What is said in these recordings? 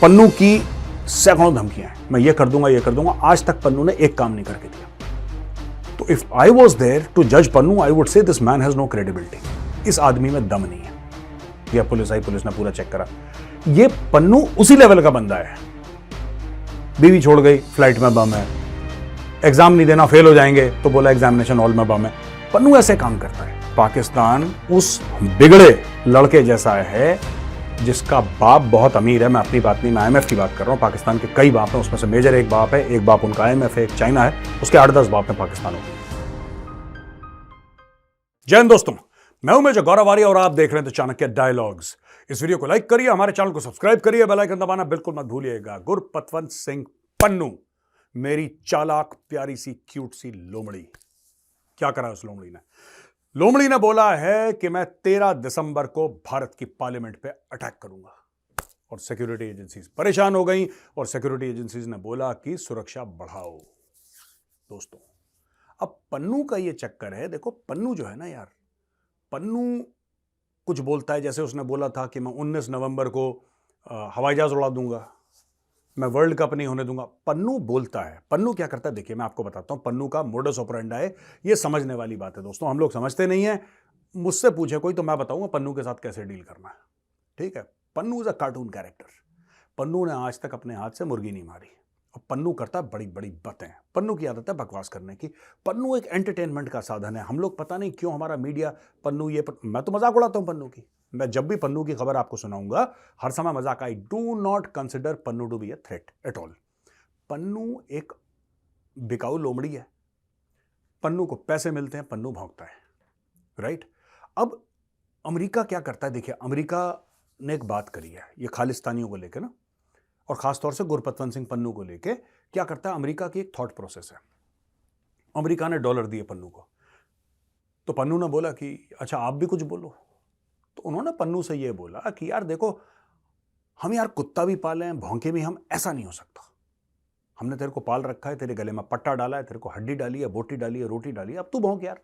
पन्नू की सैकड़ों धमकियां हैं, मैं ये कर दूंगा। आज तक पन्नू ने एक काम नहीं करके दिया। तो if I was there to जज Pannu, I would say this man has no credibility. इस आदमी में दम नहीं है। यह पुलिस ने पूरा चेक करा। ये पन्नू उसी लेवल का बंदा है। बीवी छोड़ गई, फ्लाइट में बम है। एग्जाम नहीं देना, फेल हो जाएंगे तो बोला एग्जामिनेशन हॉल में बम है। पन्नू ऐसे काम करता है। पाकिस्तान उस बिगड़े लड़के जैसा है जिसका बाप बहुत अमीर है। मैं अपनी बात नहीं, मैं IMF की बात कर रहा हूं। पाकिस्तान के कई बाप हैं, उसमें से मेजर एक बाप है, एक बाप उनका IMF है, एक चाइना है, उसके 8-10 बाप हैं पाकिस्तान में। जय हिंद दोस्तों, मैं हूं मेजर गौरव आर्य और आप देख रहे हैं चाणक्य डायलॉग्स। इस वीडियो को लाइक करिए, हमारे चैनल को सब्सक्राइब करिए, बेल आइकन दबाना बिल्कुल मत भूलिएगा। गुरपतवंत सिंह पन्नू, मेरी चालाक प्यारी सी क्यूट सी लोमड़ी। क्या करा उस लोमड़ी ने? लोमड़ी ने बोला है कि मैं 13 दिसंबर को भारत की पार्लियामेंट पे अटैक करूंगा। और सिक्योरिटी एजेंसीज परेशान हो गई और सिक्योरिटी एजेंसीज ने बोला कि सुरक्षा बढ़ाओ। दोस्तों, अब पन्नू का ये चक्कर है। देखो, पन्नू जो है ना यार, पन्नू कुछ बोलता है। जैसे उसने बोला था कि मैं 19 नवंबर को हवाई जहाज उड़ा दूंगा, मैं वर्ल्ड कप नहीं होने दूंगा। पन्नू बोलता है। पन्नू क्या करता है, देखिए मैं आपको बताता हूं। पन्नू का मोडस ऑपरेंडा है, ये समझने वाली बात है दोस्तों। हम लोग समझते नहीं है। मुझसे पूछे कोई तो मैं बताऊंगा पन्नू के साथ कैसे डील करना है। ठीक है, Pannu is a cartoon character. Pannu ने आज तक अपने हाथ से मुर्गी नहीं मारी और पन्नू करता है बड़ी बड़ी बातें। पन्नू की आदत है बकवास करने की। पन्नू एक एंटरटेनमेंट का साधन है। हम लोग पता नहीं क्यों हमारा मीडिया पन्नू मैं तो मजाक उड़ाता हूं पन्नू की। मैं जब भी पन्नू की खबर आपको सुनाऊंगा हर समय मजाक। I do not consider Pannu to be a threat at all. Pannu एक बिकाऊ लोमड़ी है। पन्नू को पैसे मिलते हैं, पन्नू भौंकता है। राइट? अब अमेरिका क्या करता है, देखिए अमेरिका ने एक बात करी है ये खालिस्तानियों को लेकर ना, और खासतौर से गुरपतवंत सिंह पन्नू को लेके। क्या करता है अमेरिका की एक थॉट प्रोसेस है। अमेरिका ने $1 दिए पन्नू को, तो पन्नू ने बोला कि अच्छा आप भी कुछ बोलो। तो उन्होंने पन्नू से यह बोला कि यार देखो, हम यार कुत्ता भी पाले हैं, भौंके भी हम, ऐसा नहीं हो सकता। हमने तेरे को पाल रखा है, तेरे गले में पट्टा डाला है, तेरे को हड्डी डाली है, बोटी डाली है, रोटी डाली है, अब तू भौंक यार,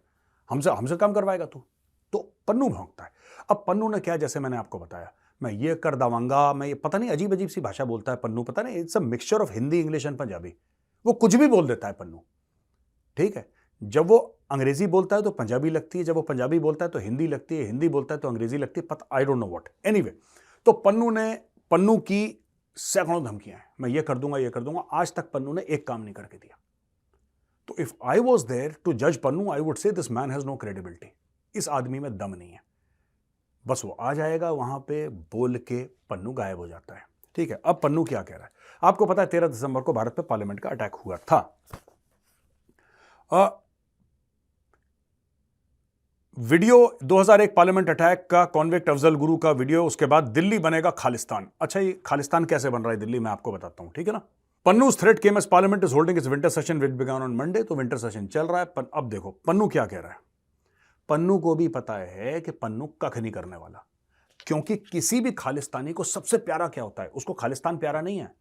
हमसे काम करवाएगा तू। तो पन्नू भौंकता है। अब पन्नू ने क्या, जैसे मैंने आपको बताया, मैं ये कर दवांगा, मैं ये, पता नहीं अजीब अजीब सी भाषा बोलता है पन्नू। पता नहीं, it's a mixture of Hindi, English and Punjabi. वो कुछ भी बोल देता है पन्नू। ठीक है, जब वो अंग्रेजी बोलता है तो पंजाबी लगती है, जब वो पंजाबी बोलता है तो हिंदी लगती है, हिंदी बोलता है तो अंग्रेजी लगती है, पता, I don't know what. Anyway, तो पन्नू की सैकड़ों धमकियां हैं, मैं ये कर दूंगा। आज तक पन्नू ने एक काम नहीं करके दिया। तो if I was there to जज Pannu, I would say this man has no credibility. इस आदमी में दम नहीं है। बस वो आ जाएगा वहां पे, बोल के पन्नू गायब हो जाता है। ठीक है, अब पन्नू क्या कह रहा है आपको पता है। 13 दिसंबर को भारत पे पार्लियामेंट का अटैक हुआ था। वीडियो 2001 पार्लियामेंट अटैक का, कॉन्विक्ट अफजल गुरु का वीडियो। उसके बाद दिल्ली बनेगा खालिस्तान। अच्छा, ये खालिस्तान कैसे बन रहा है दिल्ली, मैं आपको बताता हूं। ठीक है ना। पन्नू's threat came as parliament is holding its winter session which began on Monday। तो विंटर सेशन चल रहा है। अब देखो पन्नू क्या कह रहा है। पन्नू को भी पता है कि पन्नू कख नहीं करने वाला, क्योंकि किसी भी खालिस्तानी को सबसे प्यारा क्या होता है, उसको खालिस्तान प्यारा नहीं है।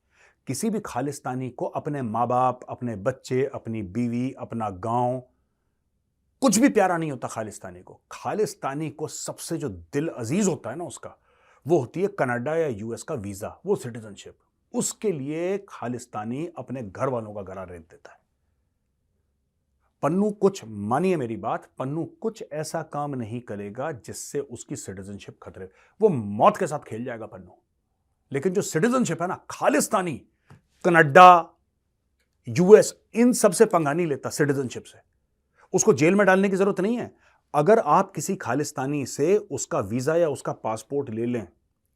किसी भी खालिस्तानी को अपने माँ बाप, अपने बच्चे, अपनी बीवी, अपना गांव, कुछ भी प्यारा नहीं होता खालिस्तानी को। खालिस्तानी को सबसे जो दिल अजीज होता है ना उसका, वो होती है कनाडा या US का वीजा, वो सिटीजनशिप। उसके लिए खालिस्तानी अपने घर वालों का गला रेत देता है। पन्नू कुछ, मानिए मेरी बात, पन्नू कुछ ऐसा काम नहीं करेगा जिससे उसकी सिटीजनशिप खतरे। वो मौत के साथ खेल जाएगा पन्नू, लेकिन जो सिटीजनशिप है ना, खालिस्तानी, कनाडा, US, इन सबसे पंगा नहीं लेता सिटीजनशिप से। उसको जेल में डालने की जरूरत नहीं है। अगर आप किसी खालिस्तानी से उसका वीजा या उसका पासपोर्ट ले लें,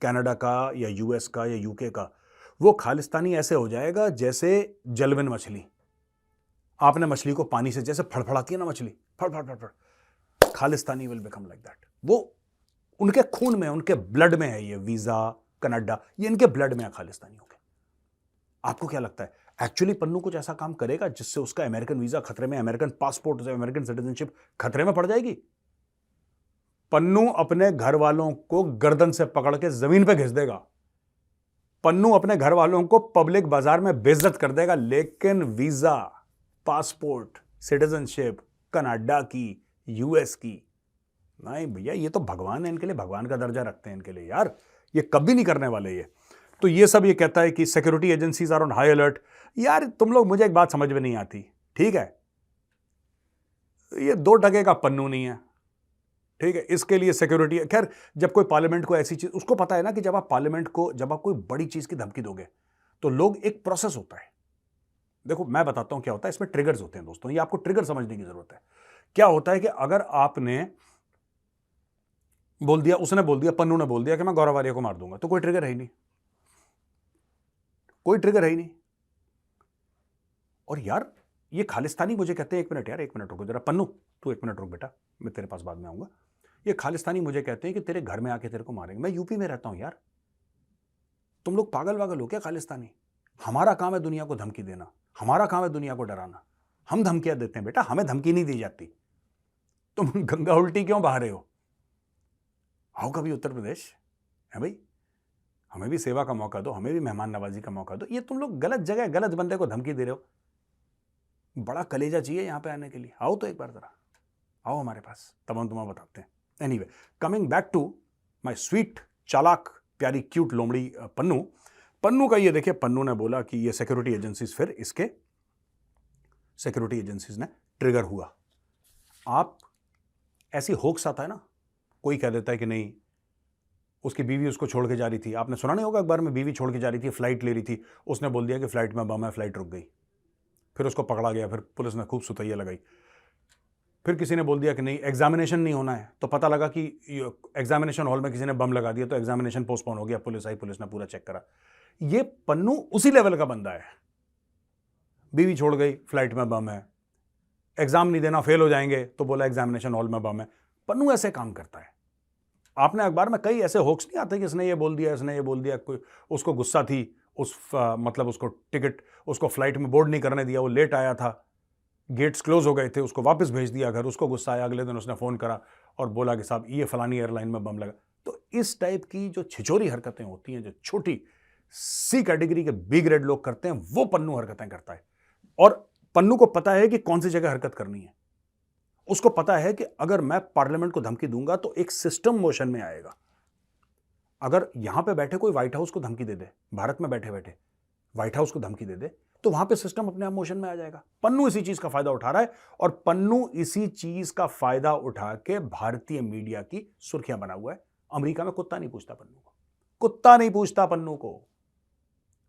कनाडा का या US का या UK का, वो खालिस्तानी ऐसे हो जाएगा जैसे जलविन मछली। आपने मछली को पानी से जैसे फड़फड़ाती है ना मछली, फड़ फड़ फड़ फड़, Khalistani will become like that. वो उनके खून में, उनके ब्लड में है ये वीजा, कनाडा, ये इनके ब्लड में है खालिस्तानियों के। आपको क्या लगता है एक्चुअली पन्नू कुछ ऐसा काम करेगा जिससे उसका अमेरिकन वीजा खतरे में, अमेरिकन पासपोर्ट से अमेरिकन सिटीजनशिप खतरे में पड़ जाएगी? पन्नू अपने घर वालों को गर्दन से पकड़ के जमीन पे घिस देगा। पन्नू अपने घर वालों को पब्लिक बाजार में बेइज्जत कर देगा, लेकिन वीजा, पासपोर्ट, सिटीजनशिप कनाडा की, US की, नहीं भैया, ये तो भगवान है इनके लिए, भगवान का दर्जा रखते हैं इनके लिए यार। ये कभी नहीं करने वाले ये। तो ये सब ये कहता है कि security agencies are on high alert. यार तुम लोग, मुझे एक बात समझ में नहीं आती, ठीक है, ये 2 टके का पन्नू नहीं है, ठीक है, इसके लिए सिक्योरिटी। खैर, जब कोई पार्लियामेंट को ऐसी चीज, उसको पता है ना कि जब आप पार्लियामेंट को, जब आप कोई बड़ी चीज की धमकी दोगे तो लोग, एक प्रोसेस होता है। देखो मैं बताता हूं क्या होता है, इसमें ट्रिगर्स होते हैं दोस्तों, ये आपको ट्रिगर समझने की जरूरत है। क्या होता है कि अगर आपने बोल दिया, उसने बोल दिया, पन्नू ने बोल दिया कि मैं गौरव आर्य को मार दूंगा, तो कोई ट्रिगर है ही नहीं, कोई ट्रिगर है ही नहीं। और यार ये खालिस्तानी मुझे कहते हैं, 1 मिनट यार, 1 मिनट रुको जरा, पन्नू तू 1 मिनट रुक बेटा, मैं तेरे पास बाद में आऊंगा। ये खालिस्तानी मुझे कहते हैं कि तेरे घर में आके तेरे को मारेंगे। मैं यूपी में रहता हूं यार, तुम लोग पागल वागल हो क्या खालिस्तानी? हमारा काम है दुनिया को धमकी देना, हमारा काम है दुनिया को डराना, हम धमकियां देते हैं बेटा, हमें धमकी नहीं दी जाती। तुम गंगा उल्टी क्यों बहा रहे हो? आओ कभी उत्तर प्रदेश, है भाई, हमें भी सेवा का मौका दो, हमें भी मेहमान नवाजी का मौका दो। ये तुम लोग गलत जगह गलत बंदे को धमकी दे रहे हो। बड़ा कलेजा चाहिए यहां पे आने के लिए। आओ तो एक बार जरा, आओ हमारे पास, तब हम तुम्हें बताते हैं। Anyway, coming back to my sweet चालाक प्यारी क्यूट लोमड़ी पन्नू। पन्नू का ये देखिए, पन्नू ने बोला कि ये सिक्योरिटी एजेंसीज, फिर इसके सिक्योरिटी एजेंसीज ने ट्रिगर हुआ। आप ऐसी होक्स आता है ना, कोई कह देता है कि नहीं उसकी बीवी उसको छोड़ के जा रही थी, आपने सुना नहीं होगा अखबार में, बीवी छोड़ के जा रही थी, फ्लाइट ले रही थी, उसने बोल दिया कि फ्लाइट में बम है, फ्लाइट रुक गई, फिर उसको पकड़ा गया, फिर पुलिस ने खूब सुतैया लगाई। फिर किसी ने बोल दिया कि नहीं एग्जामिनेशन नहीं होना है, तो पता लगा कि एग्जामिनेशन हॉल में किसी ने बम लगा दिया, तो एग्जामिनेशन पोस्टपोन हो गया, पुलिस आई, पुलिस ने पूरा चेक करा। ये पन्नू उसी लेवल का बंदा है। बीवी छोड़ गई, फ्लाइट में बम है, एग्जाम नहीं देना, फेल हो जाएंगे, तो बोला एग्जामिनेशन हॉल में बम है। पन्नू ऐसे काम करता है। आपने अखबार में कई ऐसे होक्स नहीं आते कि इसने ये बोल दिया, इसने ये बोल दिया, कोई उसको गुस्सा थी, मतलब उसको टिकट, उसको फ्लाइट में बोर्ड नहीं करने दिया, वो लेट आया था, गेट्स क्लोज हो गए थे, उसको वापस भेज दिया घर, उसको गुस्सा आया, अगले दिन उसने फ़ोन करा और बोला कि साहब ये फलानी एयरलाइन में बम लगा। तो इस टाइप की जो छिछोरी हरकतें होती हैं, जो छोटी सी कैटेगरी के बी ग्रेड लोग करते हैं, वो पन्नू हरकतें करता है। और पन्नू को पता है कि कौन सी जगह हरकत करनी है। उसको पता है कि अगर मैं पार्लियामेंट को धमकी दूंगा तो एक सिस्टम मोशन में आएगा। अगर यहां पे बैठे कोई व्हाइट हाउस को धमकी दे दे, भारत में बैठे बैठे व्हाइट हाउस को धमकी दे दे, तो वहां पे सिस्टम अपने आप मोशन में आ जाएगा। पन्नू इसी चीज का फायदा उठा रहा है, और पन्नू इसी चीज का फायदा उठा के भारतीय मीडिया की सुर्खियां बना हुआ है। अमेरिका में कुत्ता नहीं पूछता पन्नू को, कुत्ता नहीं पूछता पन्नू को,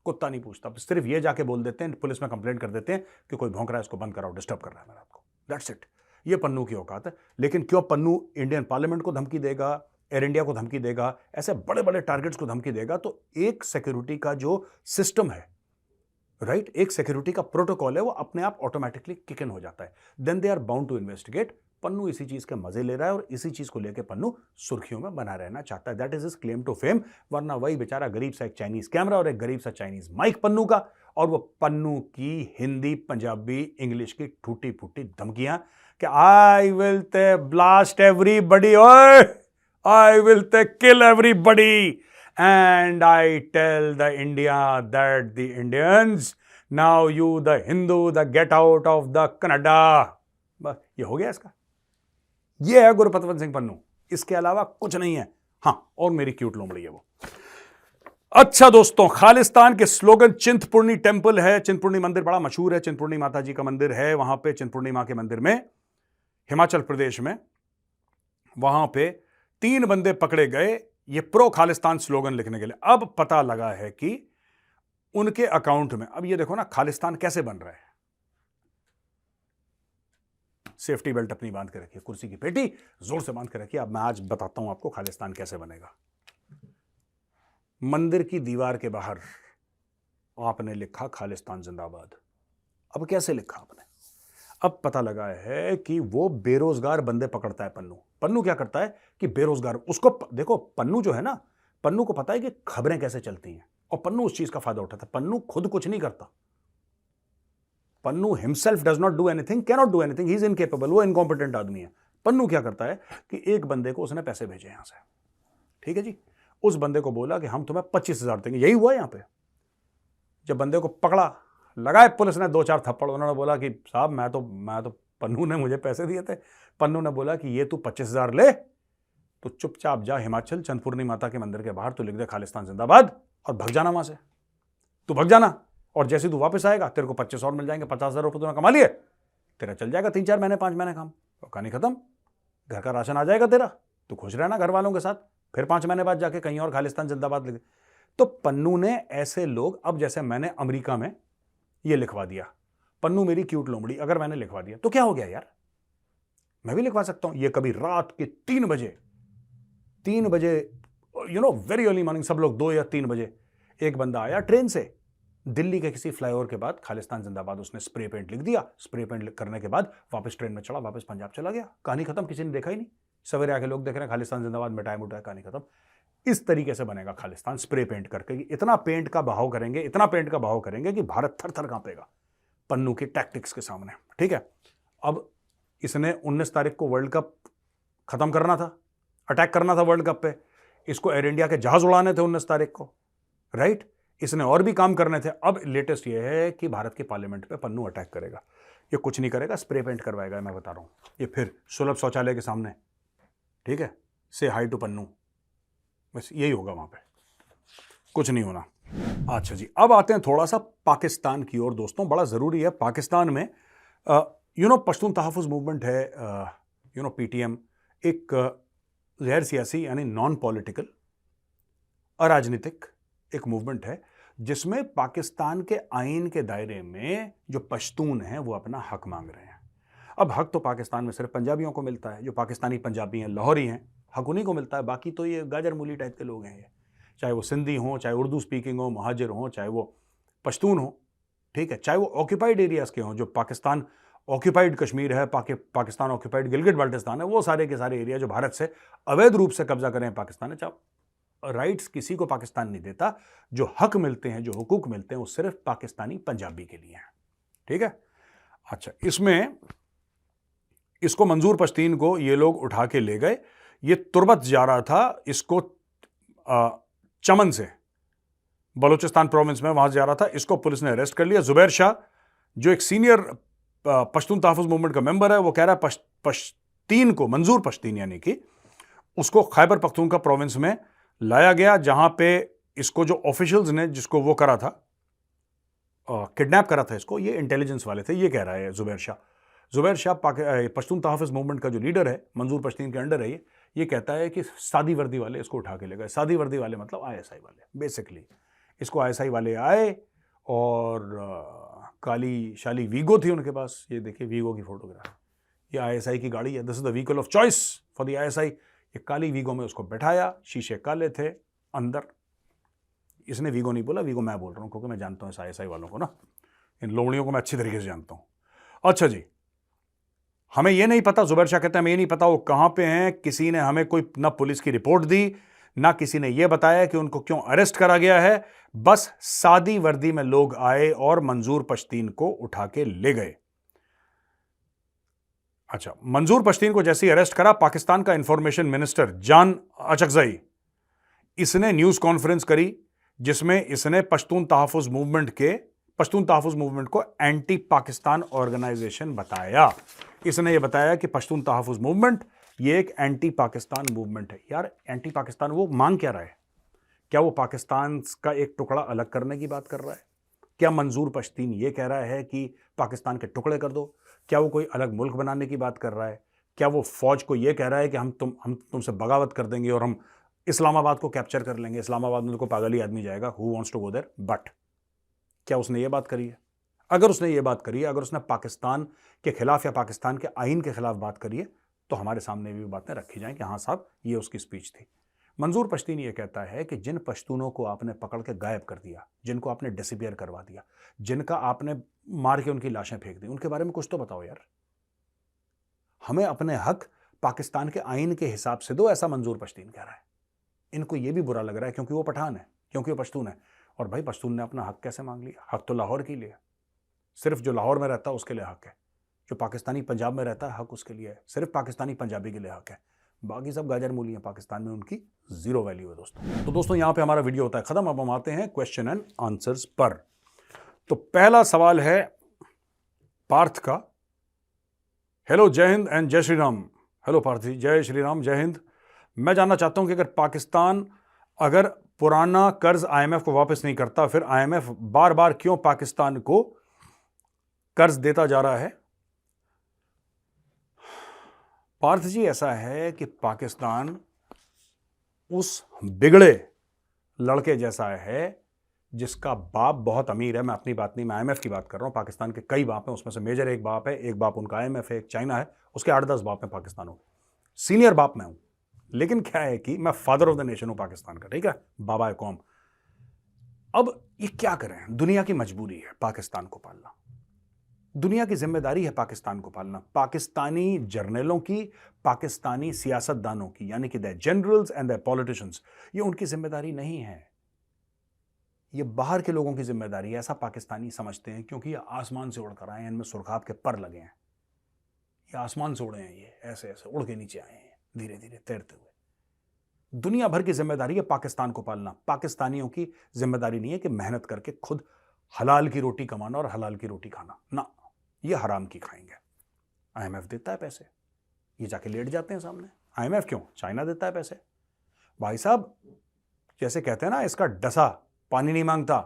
कुत्ता नहीं पूछता। सिर्फ ये जाके बोल देते हैं, पुलिस में कंप्लेंट कर देते हैं कि कोई भौंक रहा है, इसको बंद कराओ, डिस्टर्ब कर रहा है रात को, दैट्स इट। ये पन्नू की औकात है। लेकिन क्यों पन्नू इंडियन पार्लियामेंट को धमकी देगा, एयर इंडिया को धमकी देगा, ऐसे बड़े बड़े टारगेट्स को धमकी देगा? तो एक सिक्योरिटी का जो सिस्टम है, राइट, एक सिक्योरिटी का प्रोटोकॉल है, वो अपने आप ऑटोमेटिकली किक इन हो जाता है। Then they are bound to investigate. Pannu इसी चीज के मजे ले रहा है और इसी चीज को लेकर पन्नू सुर्खियों में बना रहना चाहता है। That is his claim to fame. वरना वही बेचारा गरीब सा एक चाइनीज कैमरा और एक गरीब सा चाइनीज माइक पन्नू का, और वो पन्नू की हिंदी, पंजाबी, इंग्लिश की टूटी फूटी धमकियां कि आई विल ते ब्लास्ट एवरीबडी, ओए आई विल ते kill everybody, and I tell the India that the Indians, now you the Hindu, the get out of the Canada. बस ये हो गया इसका। ये है गुरपतवंत सिंह पन्नू, इसके अलावा कुछ नहीं है। हां, और मेरी क्यूट लोमड़ी है वो। अच्छा दोस्तों, खालिस्तान के स्लोगन, चिंतपूर्णी टेंपल है, चिंतपूर्णी मंदिर बड़ा मशहूर है, चिंतपूर्णी माता जी का मंदिर है वहां पे, चिंतपूर्णी मां के मंदिर में, हिमाचल प्रदेश में। वहां पे 3 बंदे पकड़े गए ये प्रो खालिस्तान स्लोगन लिखने के लिए। अब पता लगा है कि उनके अकाउंट में, अब ये देखो ना खालिस्तान कैसे बन रहा है। सेफ्टी बेल्ट अपनी बांध के रखिए, कुर्सी की पेटी जोर से बांध के रखिए। अब मैं आज बताता हूं आपको खालिस्तान कैसे बनेगा। मंदिर की दीवार के बाहर आपने लिखा खालिस्तान जिंदाबाद। अब कैसे लिखा आपने? अब पता लगा है कि वो बेरोजगार बंदे पकड़ता है पन्नू। पन्नू क्या करता है कि बेरोजगार, उसको देखो, पन्नू जो है ना, पन्नू को पता है कि खबरें कैसे चलती हैं, और पन्नू उस चीज का फायदा उठाता है। पन्नू खुद कुछ नहीं करता, Pannu himself does not do anything, can not do anything, he is incapable, वो इनकॉम्पिटेंट आदमी है। पन्नू क्या करता है कि एक बंदे को उसने पैसे भेजे यहां से, ठीक है जी, उस बंदे को बोला कि हम तुम्हें 25,000 देंगे। यही हुआ यहां पे। जब बंदे को पकड़ा, लगाए पुलिस ने 2-4 थप्पड़, उन्होंने बोला कि साहब मैं तो पन्नू ने मुझे पैसे दिए थे। पन्नू ने बोला कि ये तू 25,000 ले, तो चुपचाप जा हिमाचल, चिंतपूर्णी माता के मंदिर के बाहर तो लिख दे खालिस्तान जिंदाबाद, और भग जाना वहां से। तू भग जाना और जैसे तू वापस आएगा तेरे को 25 और मिल जाएंगे, 50,000 रुपये तूने कमा लिए, तेरा चल जाएगा 3-4 महीने 5 महीने काम, और कहानी खत्म। घर का राशन आ जाएगा तेरा, तू खुश रहना घर वालों के साथ, फिर 5 महीने बाद जाके कहीं और खालिस्तान जिंदाबाद लिखे। तो पन्नू ने ऐसे लोग, अब जैसे मैंने अमेरिका में ये लिखवा दिया, पन्नू मेरी क्यूट लोमड़ी, अगर मैंने लिखवा दिया तो क्या हो गया यार, मैं भी लिखवा सकता हूं। ये कभी रात के 3 बजे वेरी अर्ली मॉर्निंग, सब लोग 2 या 3 बजे, एक बंदा आया ट्रेन से दिल्ली के किसी फ्लाईओवर के बाद, खालिस्तान जिंदाबाद उसने स्प्रे पेंट लिख दिया, स्प्रे पेंट करने के बाद वापस ट्रेन में चढ़ा, वापस पंजाब चला गया, कहानी खत्म, किसी ने देखा ही नहीं। सवेरे आके लोग देख रहे हैं खालिस्तान जिंदाबाद, मिटाए मुटाए, कहानी खत्म। इस तरीके से बनेगा खालिस्तान, स्प्रे पेंट करके। इतना पेंट का बहाव करेंगे, इतना पेंट का बहाव करेंगे कि भारत थर थर कांपेगा पन्नू की टैक्टिक्स के सामने। ठीक है, अब इसने 19 तारीख को वर्ल्ड कप खत्म करना था, अटैक करना था वर्ल्ड कप पे, इसको एयर इंडिया के जहाज उड़ाने थे 19 तारीख को, राइट। इसने और भी काम करने थे। अब लेटेस्ट ये है कि भारत के पार्लियामेंट पे पन्नू अटैक करेगा। ये कुछ नहीं करेगा, स्प्रे पेंट करवाएगा, मैं बता रहा हूं। ये फिर सुलभ शौचालय के सामने, ठीक है, से हाई टू पन्नू, बस यही होगा वहां पे, कुछ नहीं होना। अच्छा जी, अब आते हैं थोड़ा सा पाकिस्तान की ओर दोस्तों, बड़ा जरूरी है। पाकिस्तान में पश्तून तहफ़्फ़ुज़ मूवमेंट है, पीटीएम, एक गैर सियासी यानी नॉन पॉलिटिकल, अराजनीतिक एक मूवमेंट है, जिसमें पाकिस्तान के आईन के दायरे में जो पश्तून हैं वो अपना हक मांग रहे हैं। अब हक तो पाकिस्तान में सिर्फ पंजाबियों को मिलता है, जो पाकिस्तानी पंजाबी हैं, लाहौरी हैं, हक उन्हीं को मिलता है। बाकी तो ये गाजर मूली टाइप के लोग हैं, ये चाहे वो सिंधी हों, चाहे उर्दू स्पीकिंग हो, महाजिर हों, चाहे वो पश्तून हो, ठीक है, चाहे वो ऑक्यूपाइड एरियाज के हों, जो पाकिस्तान ऑक्यूपाइड कश्मीर है, पाकिस्तान ऑक्यूपाइड गिलगिट बाल्टिस्तान है, वो सारे के सारे एरिया जो भारत से अवैध रूप से कब्जा करें पाकिस्तान है। चाहे राइट्स किसी को पाकिस्तान नहीं देता, जो हक मिलते हैं, जो हुकूक मिलते हैं, वो सिर्फ पाकिस्तानी पंजाबी के लिए हैं, ठीक है। अच्छा, इसमें इसको मंजूर पश्तीन को ये लोग उठा के ले गए। ये तुर्बत जा रहा था, इसको चमन से, बलूचिस्तान प्रोविंस में, वहां जा रहा था, इसको पुलिस ने अरेस्ट कर लिया। जुबैर शाह जो एक सीनियर पश्तून तहफ़्फ़ुज़ मूवमेंट का मेंबर है, वो कह रहा है पश्तीन को, मंजूर पश्तीन यानी कि उसको खैबर पख्तूनख्वा प्रोविंस में लाया गया, जहां पे इसको जो ऑफिशियल्स ने, जिसको वो करा था, किडनैप करा था इसको, ये इंटेलिजेंस वाले थे, ये कह रहा है जुबैर शाह। जुबैर शाह पश्तून तहफ़्फ़ुज़ मूवमेंट का जो लीडर है, मंजूर पश्तीन के अंडर है ये कहता है कि सादी वर्दी वाले इसको उठा के ले गए। सादी वर्दी वाले मतलब आईएसआई वाले, बेसिकली इसको आईएसआई वाले आए और काली शाली वीगो थी उनके पास, ये देखिए वीगो की फोटोग्राफ, ये आईएसआई की गाड़ी है, this is the vehicle of choice for the ISI. ये काली वीगो में उसको बैठाया, शीशे काले थे अंदर, इसने वीगो नहीं बोला, वीगो मैं बोल रहा हूं क्योंकि मैं जानता हूं इस आईएसआई वालों को ना, इन लोमड़ियों को मैं अच्छी तरीके से जानता हूं। अच्छा जी, हमें ये नहीं पता, जुबैर शाह कहते हैं हमें ये नहीं पता वो कहां पे हैं, किसी ने हमें कोई ना पुलिस की रिपोर्ट दी, ना किसी ने यह बताया कि उनको क्यों अरेस्ट करा गया है, बस सादी वर्दी में लोग आए और मंजूर पश्तीन को उठा के ले गए। अच्छा, मंजूर पश्तीन को जैसे ही अरेस्ट करा, पाकिस्तान का इंफॉर्मेशन मिनिस्टर जान अचकजई, इसने न्यूज कॉन्फ्रेंस करी, जिसमें इसने पश्तून तहफ़्फ़ुज़ मूवमेंट को एंटी पाकिस्तान ऑर्गेनाइजेशन बताया। इसने यह बताया कि पश्तून तहफ़्फ़ुज़ मूवमेंट ये एक एंटी पाकिस्तान मूवमेंट है। यार एंटी पाकिस्तान वो मांग क्या रहा है? क्या वो पाकिस्तान का एक टुकड़ा अलग करने की बात कर रहा है? क्या मंजूर पश्तीन ये कह रहा है कि पाकिस्तान के टुकड़े कर दो? क्या वो कोई अलग मुल्क बनाने की बात कर रहा है? क्या वो फौज को ये कह रहा है कि हम तुमसे बगावत कर देंगे और हम इस्लामाबाद को कैप्चर कर लेंगे? इस्लामाबाद में तो पागल ही आदमी जाएगा, who wants to go there. But क्या उसने ये बात करी है? अगर उसने ये बात करी है, अगर उसने पाकिस्तान के खिलाफ या पाकिस्तान के आइन के खिलाफ बात करी है, तो हमारे सामने भी बातें रखी जाएं कि हाँ साहब ये उसकी स्पीच थी। मंजूर पश्तीन ये कहता है कि जिन पश्तूनों को आपने पकड़ के गायब कर दिया, जिनको आपने डिसअपीयर करवा दिया, जिनका आपने मार के उनकी लाशें फेंक दी, उनके बारे में कुछ तो बताओ यार। हमें अपने हक पाकिस्तान के आइन के हिसाब से दो, ऐसा मंजूर पश्तीन कह रहा है। इनको ये भी बुरा लग रहा है क्योंकि वो पठान है, क्योंकि वो पश्तून है। और भाई पश्तून ने अपना हक कैसे मांग लिया? हक तो लाहौर के लिए, सिर्फ जो लाहौर में रहता है उसके लिए हक है। जो पाकिस्तानी पंजाब में रहता है हक उसके लिए है, सिर्फ पाकिस्तानी पंजाबी के लिए हक है। बाकी सब गाजर मूली हैं, पाकिस्तान में उनकी जीरो वैल्यू है दोस्तों। तो दोस्तों यहां पे हमारा वीडियो होता है खत्म। अब हम आते हैं क्वेश्चन एंड आंसर्स पर। तो पहला सवाल है पार्थ का। हेलो, जय हिंद एंड जय श्री राम। हेलो पार्थी, जय श्री राम, जय हिंद। मैं जानना चाहता हूं कि अगर पुराना कर्ज आईएमएफ को वापस नहीं करता, फिर आईएमएफ बार बार क्यों पाकिस्तान को कर्ज देता जा रहा है? पार्थ जी, ऐसा है कि पाकिस्तान उस बिगड़े लड़के जैसा है जिसका बाप बहुत अमीर है। मैं अपनी बात नहीं, मैं आईएमएफ की बात कर रहा हूं। पाकिस्तान के कई बाप हैं, उसमें से मेजर एक बाप है, एक बाप उनका आईएमएफ है, एक चाइना है, उसके 8-10 बाप हैं पाकिस्तान में। सीनियर बाप मैं हूं, लेकिन क्या है कि मैं फादर ऑफ द नेशन हूं पाकिस्तान का, ठीक है, बाबा कौम। अब ये क्या करें, दुनिया की मजबूरी है पाकिस्तान को पालना, दुनिया की जिम्मेदारी है पाकिस्तान को पालना, पाकिस्तानी जर्नलों की, पाकिस्तानी सियासतदानों की, यानी कि the generals and the politicians, ये उनकी जिम्मेदारी नहीं है, ये बाहर के लोगों की जिम्मेदारी है। ऐसा पाकिस्तानी समझते हैं क्योंकि ये आसमान से उड़कर आए हैं, इनमें सुरखाब के पर लगे हैं, ये आसमान से उड़े हैं, ये ऐसे ऐसे उड़ के नीचे आए हैं धीरे धीरे तैरते हुए। दुनिया भर की जिम्मेदारी है पाकिस्तान को पालना, पाकिस्तानियों की जिम्मेदारी नहीं है कि मेहनत करके खुद हलाल की रोटी कमाना और हलाल की रोटी खाना, ना, ये हराम की खाएंगे। आईएमएफ देता है पैसे, ये जाके लेट जाते हैं सामने। आईएमएफ क्यों? चाइना देता है पैसे। भाई साहब, जैसे कहते हैं ना, इसका डसा पानी नहीं मांगता,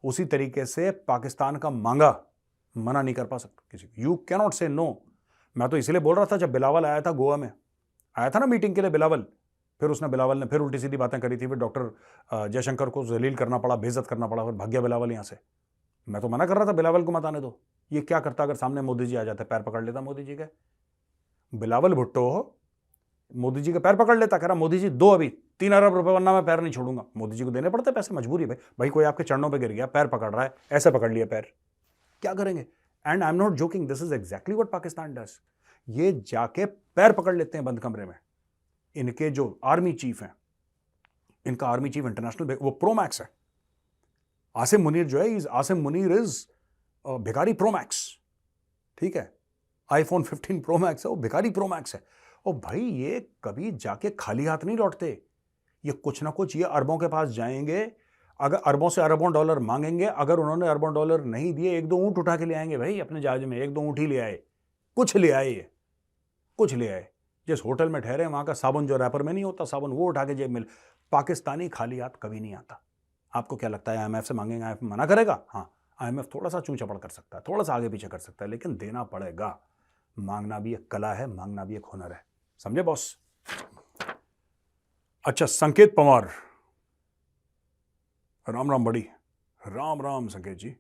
उसी तरीके से पाकिस्तान का मांगा मना नहीं कर पा सकता किसी को। यू कैन नॉट से नो। मैं तो इसलिए बोल रहा था, जब बिलावल आया था गोवा में, आया था ना मीटिंग के लिए बिलावल, फिर उसने बिलावल ने फिर उल्टी सीधी बातें करी थी, फिर डॉक्टर जयशंकर को जलील करना पड़ा, बेइज्जत करना पड़ा, फिर भाग गया बिलावल यहां से। मैं तो मना कर रहा था बिलावल को मत आने दो। ये क्या करता अगर सामने मोदी जी आ जाते, पैर पकड़ लेता मोदी जी के। बिलावल भुट्टो मोदी जी के पैर पकड़ लेता, कह रहा मोदी जी दो अभी 3 अरब रुपए, वरना मैं पैर नहीं छोड़ूंगा। मोदी जी को देने पड़ते पैसे, मजबूरी भाई। भाई कोई आपके चरणों पे गिर गया, पैर पकड़ रहा है, ऐसे पकड़ लिया पैर, क्या करेंगे? And I am not joking, this is exactly what Pakistan does. ये जाके पैर पकड़ लेते हैं बंद कमरे में। इनके जो आर्मी चीफ हैं, इनका आर्मी चीफ इंटरनेशनल वो प्रोमैक्स है, आसिम मुनीर जो है, आसिम मुनीर इज भिखारी प्रोमैक्स, ठीक है, आईफोन 15 प्रो मैक्स है, वो भिखारी प्रो मैक्स है। और भाई ये कभी जाके खाली हाथ नहीं लौटते, ये कुछ ना कुछ, ये अरबों के पास जाएंगे, अगर अरबों से अरबों डॉलर मांगेंगे, अगर उन्होंने अरबों डॉलर नहीं दिए, 1-2 ऊंट उठा के ले आएंगे भाई अपने जहाज में, 1-2 ऊंट ही ले आए, कुछ ले आए, कुछ ले आए। जिस होटल में ठहरे वहां का साबुन जो रैपर में नहीं होता साबुन, वो उठा के जेब में। पाकिस्तानी खाली हाथ कभी नहीं आता। आपको क्या लगता है आईएमएफ से मांगेंगे, आईएमएफ मना करेगा? हाँ, आईएमएफ थोड़ा सा चूं चपड़ कर सकता है, थोड़ा सा आगे पीछे कर सकता है, लेकिन देना पड़ेगा। मांगना भी एक कला है, मांगना भी एक हुनर है, समझे बॉस? अच्छा, संकेत पवार, राम राम बड़ी, Ram Ram Sanket ji.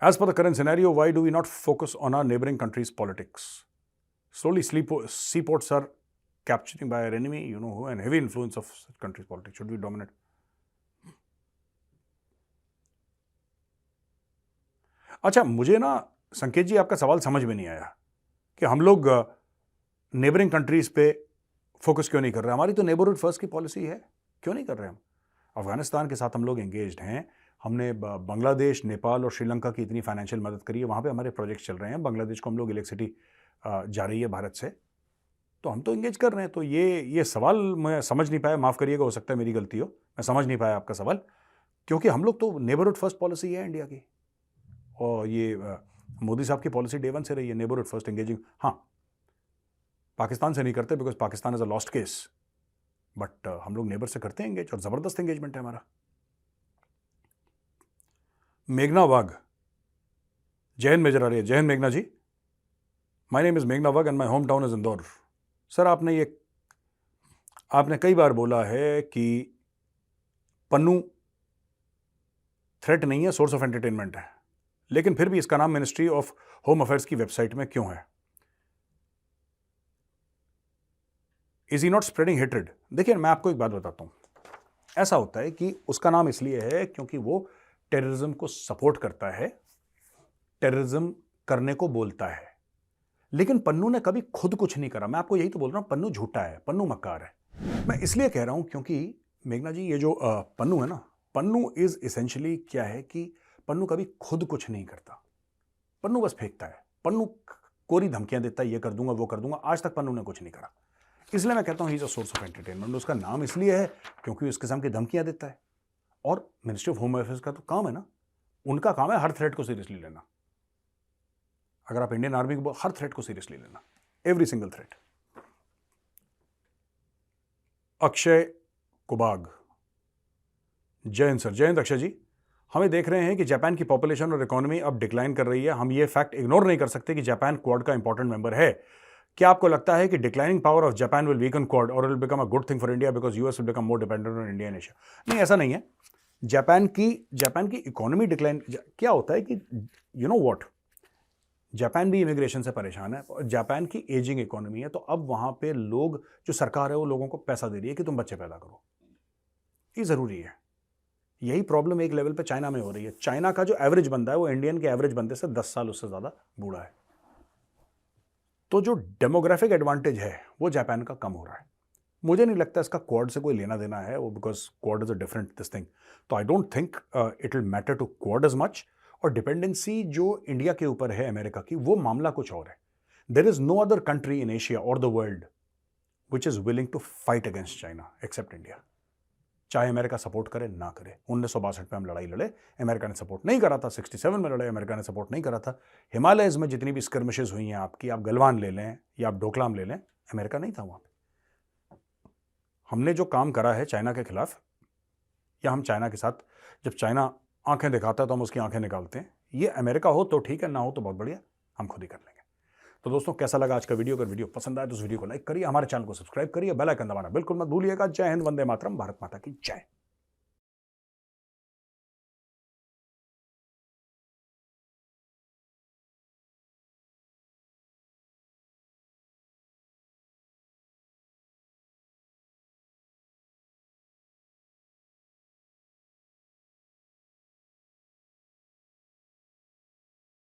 As per the current scenario, why do we not focus on our neighbouring countries politics? Slowly seaports are capturing by our enemy, who and heavy influence of such countries' politics. Should we dominate? अच्छा, मुझे ना संकेत जी आपका सवाल समझ में नहीं आया कि हम लोग नेबरिंग कंट्रीज पे फोकस क्यों नहीं कर रहे। हमारी तो नेबरहुड फर्स्ट की पॉलिसी है, क्यों नहीं कर रहे हम? अफगानिस्तान के साथ हम लोग एंगेज्ड हैं, हमने बांग्लादेश, नेपाल और श्रीलंका की इतनी फाइनेंशियल मदद करी है, वहाँ पे हमारे प्रोजेक्ट्स चल रहे हैं। बांग्लादेश को हम लोग इलेक्ट्रिसिटी जा रही है भारत से, तो हम तो एंगेज कर रहे हैं। तो ये सवाल मैं समझ नहीं पाया, माफ़ करिएगा, हो सकता है मेरी गलती हो, मैं समझ नहीं पाया आपका सवाल, क्योंकि हम लोग तो नेबरहुड फर्स्ट पॉलिसी है इंडिया की, और ये मोदी साहब की पॉलिसी डे 1 से रही है, नेबरहुड फर्स्ट एंगेजिंग। हाँ, पाकिस्तान से नहीं करते because Pakistan is a lost case, but हम लोग नेबर से करते हैं एंगेज, और ज़बरदस्त एंगेजमेंट है हमारा। मेघना वाघ, जय हिंद मेजर आ रही है, जय हिंद मेघना जी। माय नेम इज मेघना Wagh and my home town is Indore. Sir, आपने कई बार बोला है कि पन्नू थ्रेट नहीं है, सोर्स ऑफ एंटरटेनमेंट है, लेकिन फिर भी इसका नाम मिनिस्ट्री ऑफ होम अफेयर्स की वेबसाइट में क्यों है? Is he not spreading hatred? देखिए, मैं आपको एक बात बताता हूं, ऐसा होता है कि उसका नाम इसलिए है क्योंकि वो टेररिज्म को सपोर्ट करता है, टेररिज्म करने को बोलता है, लेकिन पन्नू ने कभी खुद कुछ नहीं करा। मैं आपको यही तो बोल रहा हूं, पन्नू झूठा है, पन्नू मक्कार है। मैं इसलिए कह रहा हूं क्योंकि मेघना जी, ये जो पन्नू है ना, पन्नू इज इसेंशियली क्या है कि पन्नू कभी खुद कुछ नहीं करता, पन्नू बस फेंकता है, पन्नू कोरी धमकियां देता है, ये कर दूंगा वो कर दूंगा, आज तक पन्नू ने कुछ नहीं करा। इसलिए मैं कहता हूं he is a source of entertainment. उसका नाम इसलिए है क्योंकि इस किस्म की धमकियां देता है, और मिनिस्ट्री ऑफ होम अफेयर्स का तो काम है ना, उनका काम है हर थ्रेट को सीरियसली लेना। अगर आप इंडियन आर्मी को, हर थ्रेट को सीरियसली लेना, एवरी सिंगल थ्रेट। अक्षय कुबाग, जय हिंद सर। जय हिंद अक्षय जी। हमें देख रहे हैं कि जापान की पॉपुलेशन और इकोनॉमी अब डिक्लाइन कर रही है। हम ये फैक्ट इग्नोर नहीं कर सकते कि जापान क्वाड का इंपॉर्टेंट मेंबर है। क्या आपको लगता है कि declining power of Japan will weaken Quad और will become a good thing for India because US will become more dependent on India and Asia? नहीं, ऐसा नहीं है। जापान की इकोनॉमी डिक्लाइन क्या होता है कि यू नो व्हाट, जापान भी इमिग्रेशन से परेशान है और जापान की एजिंग इकोनॉमी है। तो अब वहां पे लोग, जो सरकार है वो लोगों को पैसा दे रही है कि तुम बच्चे पैदा करो। ये जरूरी है। यही प्रॉब्लम एक लेवल पे चाइना में हो रही है। चाइना का जो एवरेज बंदा है वो इंडियन के एवरेज बंदे से 10 साल उससे ज्यादा बूढ़ा है। तो जो डेमोग्राफिक एडवांटेज है वो जापान का कम हो रहा है। मुझे नहीं लगता इसका क्वाड से कोई लेना देना है वो, because Quad is a different this thing. तो I don't think it will matter to Quad as much. और डिपेंडेंसी जो इंडिया के ऊपर है अमेरिका की, वो मामला कुछ और है। There is no other country in Asia और the world which is willing to fight against China except India. चाहे अमेरिका सपोर्ट करे ना करे। 1962 में हम लड़ाई लड़े, अमेरिका ने सपोर्ट नहीं करा था। 67 में लड़े, अमेरिका ने सपोर्ट नहीं करा था। हिमालयज में जितनी भी स्कर्मिशेज हुई हैं आपकी, आप गलवान ले लें या आप डोकलाम ले लें, अमेरिका नहीं था वहां पे। हमने जो काम करा है चाइना के खिलाफ, या हम चाइना के साथ, जब चाइना आंखें दिखाता है तो हम उसकी आंखें निकालते हैं। ये अमेरिका हो तो ठीक है, ना हो तो बहुत बढ़िया, हम खुद ही कर लेंगे। तो दोस्तों, कैसा लगा आज का वीडियो? अगर वीडियो पसंद आए तो उस वीडियो को लाइक करिए, हमारे चैनल को सब्सक्राइब करिए, बेल आइकन दबाना बिल्कुल मत भूलिएगा। जय हिंद, वंदे मातरम, भारत माता की जय।